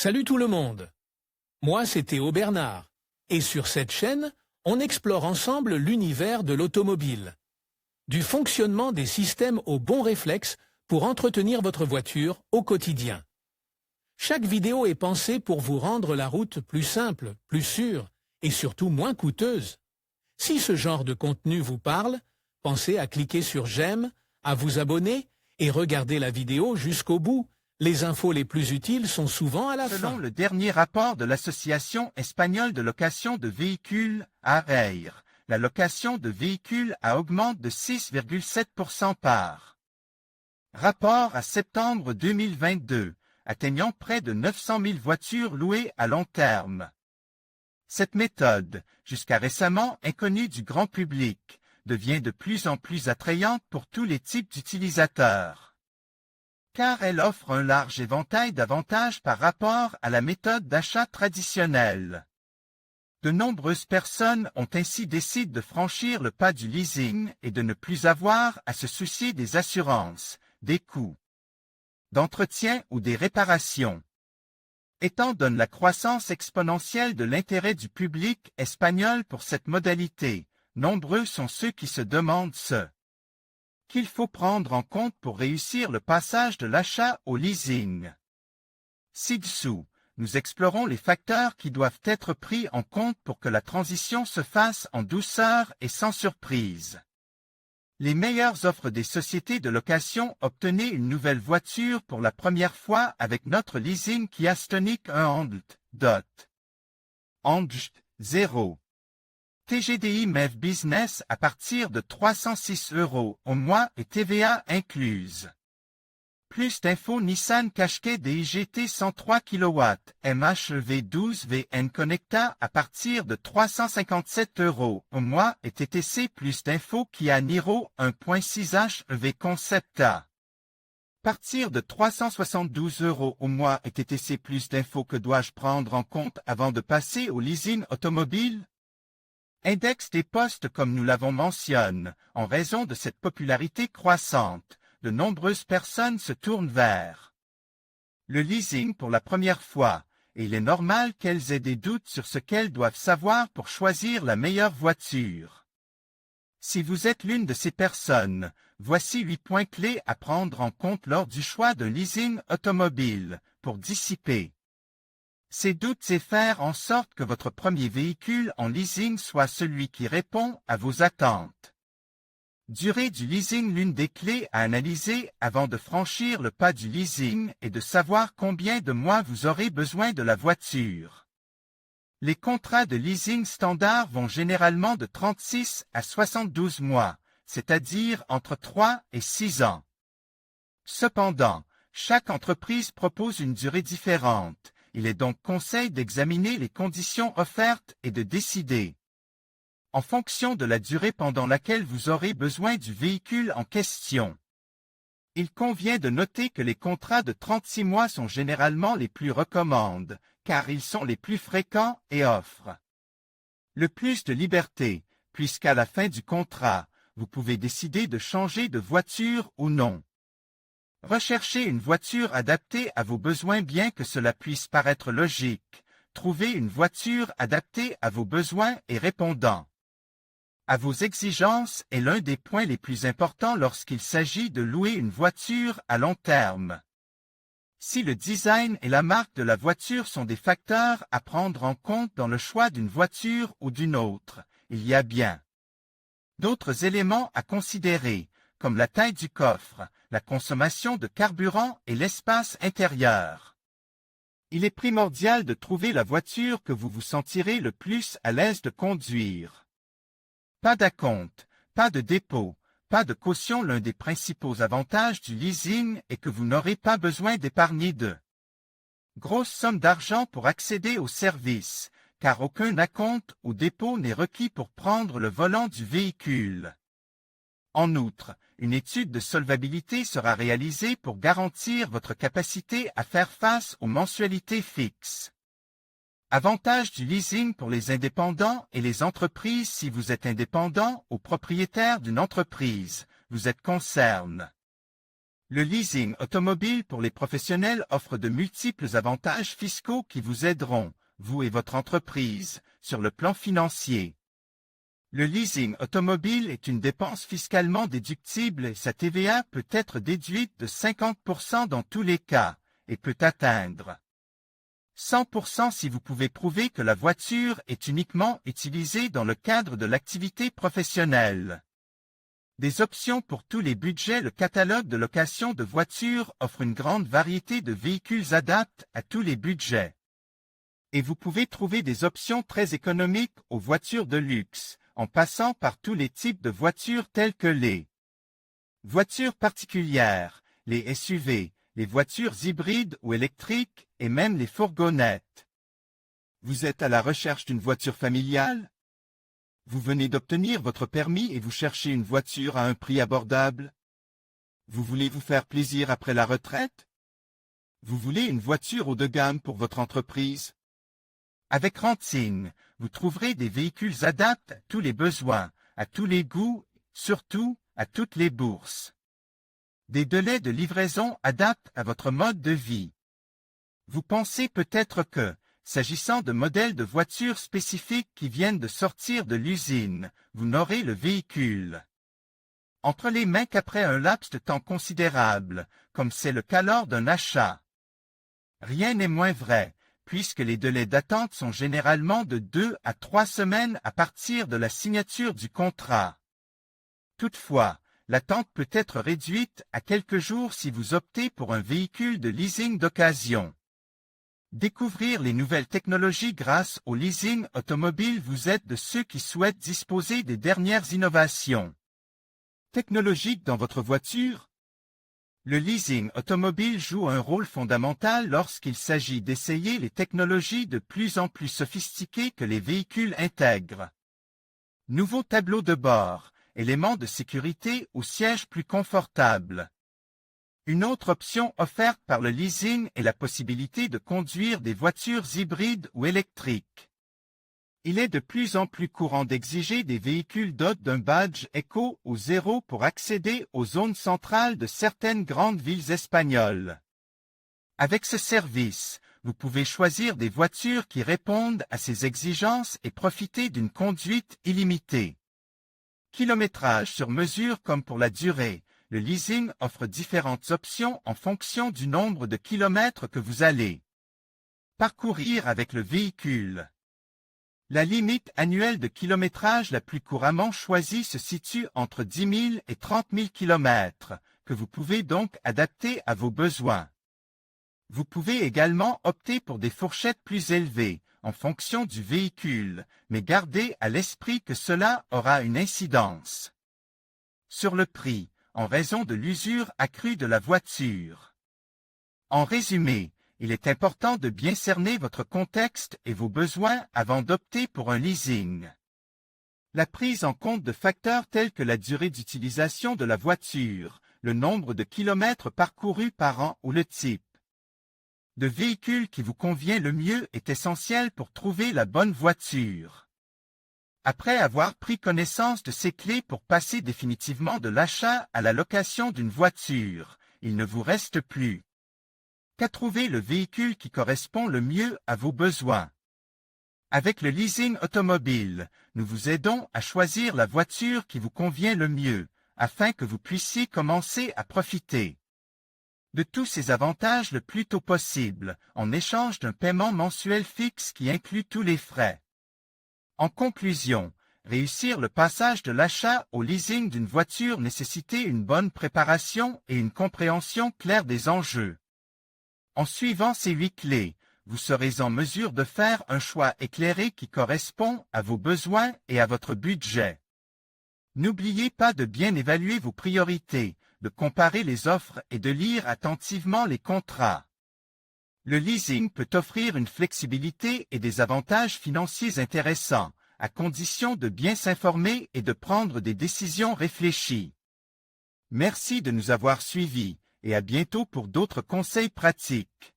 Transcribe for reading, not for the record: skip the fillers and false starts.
Salut tout le monde. Moi, c'est Théo Bernard. Et sur cette chaîne, on explore ensemble l'univers de l'automobile. Du fonctionnement des systèmes aux bons réflexes pour entretenir votre voiture au quotidien. Chaque vidéo est pensée pour vous rendre la route plus simple, plus sûre et surtout moins coûteuse. Si ce genre de contenu vous parle, pensez à cliquer sur j'aime, à vous abonner et regarder la vidéo jusqu'au bout. Les infos les plus utiles sont souvent à la fin. Selon le dernier rapport de l'Association espagnole de location de véhicules, AREIR, la location de véhicules augmente de 6,7% par rapport à septembre 2022, atteignant près de 900 000 voitures louées à long terme. Cette méthode, jusqu'à récemment inconnue du grand public, devient de plus en plus attrayante pour tous les types d'utilisateurs, car elle offre un large éventail d'avantages par rapport à la méthode d'achat traditionnelle. De nombreuses personnes ont ainsi décidé de franchir le pas du leasing et de ne plus avoir à se soucier des assurances, des coûts d'entretien ou des réparations. Étant donné la croissance exponentielle de l'intérêt du public espagnol pour cette modalité, nombreux sont ceux qui se demandent ce qu'il faut prendre en compte pour réussir le passage de l'achat au leasing. Ci-dessous, nous explorons les facteurs qui doivent être pris en compte pour que la transition se fasse en douceur et sans surprise. Les meilleures offres des sociétés de location. Obtenez une nouvelle voiture pour la première fois avec notre leasing Kia Stonic 1 0. TGDI MEV Business à partir de 306 € au mois et TVA incluse. Plus d'infos Nissan Qashqai DIGT 103 kW, MHEV 12 VN Connecta à partir de 357 € au mois et TTC. Plus d'infos Kia Niro 1.6 HEV Concept A. Partir de 372 € au mois et TTC. Plus d'infos que dois-je prendre en compte avant de passer au leasing automobile? Index des postes. Comme nous l'avons mentionné, en raison de cette popularité croissante, de nombreuses personnes se tournent vers le leasing pour la première fois, et il est normal qu'elles aient des doutes sur ce qu'elles doivent savoir pour choisir la meilleure voiture. Si vous êtes l'une de ces personnes, voici 8 points clés à prendre en compte lors du choix d'un leasing automobile, pour dissiper ces doutes et faire en sorte que votre premier véhicule en leasing soit celui qui répond à vos attentes. Durée du leasing. L'une des clés à analyser avant de franchir le pas du leasing est de savoir combien de mois vous aurez besoin de la voiture. Les contrats de leasing standard vont généralement de 36 à 72 mois, c'est-à-dire entre 3 et 6 ans. Cependant, chaque entreprise propose une durée différente. Il est donc conseil d'examiner les conditions offertes et de décider en fonction de la durée pendant laquelle vous aurez besoin du véhicule en question. Il convient de noter que les contrats de 36 mois sont généralement les plus recommandés, car ils sont les plus fréquents et offrent le plus de liberté, puisqu'à la fin du contrat, vous pouvez décider de changer de voiture ou non. Recherchez une voiture adaptée à vos besoins. Bien que cela puisse paraître logique, trouver une voiture adaptée à vos besoins et répondant à vos exigences est l'un des points les plus importants lorsqu'il s'agit de louer une voiture à long terme. Si le design et la marque de la voiture sont des facteurs à prendre en compte dans le choix d'une voiture ou d'une autre, il y a bien d'autres éléments à considérer, comme la taille du coffre, la consommation de carburant et l'espace intérieur. Il est primordial de trouver la voiture que vous vous sentirez le plus à l'aise de conduire. Pas d'acompte, pas de dépôt, pas de caution. L'un des principaux avantages du leasing est que vous n'aurez pas besoin d'épargner de grosses sommes d'argent pour accéder au service, car aucun acompte ou dépôt n'est requis pour prendre le volant du véhicule. En outre, une étude de solvabilité sera réalisée pour garantir votre capacité à faire face aux mensualités fixes. Avantage du leasing pour les indépendants et les entreprises. Si vous êtes indépendant ou propriétaire d'une entreprise, vous êtes concerné Le leasing automobile pour les professionnels offre de multiples avantages fiscaux qui vous aideront, vous et votre entreprise, sur le plan financier. Le leasing automobile est une dépense fiscalement déductible et sa TVA peut être déduite de 50% dans tous les cas, et peut atteindre 100% si vous pouvez prouver que la voiture est uniquement utilisée dans le cadre de l'activité professionnelle. Des options pour tous les budgets. Le catalogue de location de voitures offre une grande variété de véhicules adaptés à tous les budgets. Et vous pouvez trouver des options très économiques aux voitures de luxe, en passant par tous les types de voitures telles que les voitures particulières, les SUV, les voitures hybrides ou électriques et même les fourgonnettes. Vous êtes à la recherche d'une voiture familiale? Vous venez d'obtenir votre permis et vous cherchez une voiture à un prix abordable? Vous voulez vous faire plaisir après la retraite? Vous voulez une voiture haut de gamme pour votre entreprise? Avec Rentine, vous trouverez des véhicules adaptés à tous les besoins, à tous les goûts, surtout à toutes les bourses. Des délais de livraison adaptés à votre mode de vie. Vous pensez peut-être que, s'agissant de modèles de voitures spécifiques qui viennent de sortir de l'usine, vous n'aurez le véhicule entre les mains qu'après un laps de temps considérable, comme c'est le cas lors d'un achat. Rien n'est moins vrai, puisque les délais d'attente sont généralement de 2 à 3 semaines à partir de la signature du contrat. Toutefois, l'attente peut être réduite à quelques jours si vous optez pour un véhicule de leasing d'occasion. Découvrir les nouvelles technologies grâce au leasing automobile. Vous êtes de ceux qui souhaitent disposer des dernières innovations technologiques dans votre voiture? Le leasing automobile joue un rôle fondamental lorsqu'il s'agit d'essayer les technologies de plus en plus sophistiquées que les véhicules intègrent. Nouveaux tableaux de bord, éléments de sécurité ou sièges plus confortables. Une autre option offerte par le leasing est la possibilité de conduire des voitures hybrides ou électriques. Il est de plus en plus courant d'exiger des véhicules dotés d'un badge Eco ou Zéro pour accéder aux zones centrales de certaines grandes villes espagnoles. Avec ce service, vous pouvez choisir des voitures qui répondent à ces exigences et profiter d'une conduite illimitée. Kilométrage sur mesure. Comme pour la durée, le leasing offre différentes options en fonction du nombre de kilomètres que vous allez parcourir avec le véhicule. La limite annuelle de kilométrage la plus couramment choisie se situe entre 10 000 et 30 000 kilomètres, que vous pouvez donc adapter à vos besoins. Vous pouvez également opter pour des fourchettes plus élevées, en fonction du véhicule, mais gardez à l'esprit que cela aura une incidence sur le prix, en raison de l'usure accrue de la voiture. En résumé, il est important de bien cerner votre contexte et vos besoins avant d'opter pour un leasing. La prise en compte de facteurs tels que la durée d'utilisation de la voiture, le nombre de kilomètres parcourus par an ou le type de véhicule qui vous convient le mieux est essentiel pour trouver la bonne voiture. Après avoir pris connaissance de ces clés pour passer définitivement de l'achat à la location d'une voiture, il ne vous reste plus qu'à trouver le véhicule qui correspond le mieux à vos besoins. Avec le leasing automobile, nous vous aidons à choisir la voiture qui vous convient le mieux, afin que vous puissiez commencer à profiter de tous ces avantages le plus tôt possible, en échange d'un paiement mensuel fixe qui inclut tous les frais. En conclusion, réussir le passage de l'achat au leasing d'une voiture nécessitait une bonne préparation et une compréhension claire des enjeux. En suivant ces 8 clés, vous serez en mesure de faire un choix éclairé qui correspond à vos besoins et à votre budget. N'oubliez pas de bien évaluer vos priorités, de comparer les offres et de lire attentivement les contrats. Le leasing peut offrir une flexibilité et des avantages financiers intéressants, à condition de bien s'informer et de prendre des décisions réfléchies. Merci de nous avoir suivis, et à bientôt pour d'autres conseils pratiques.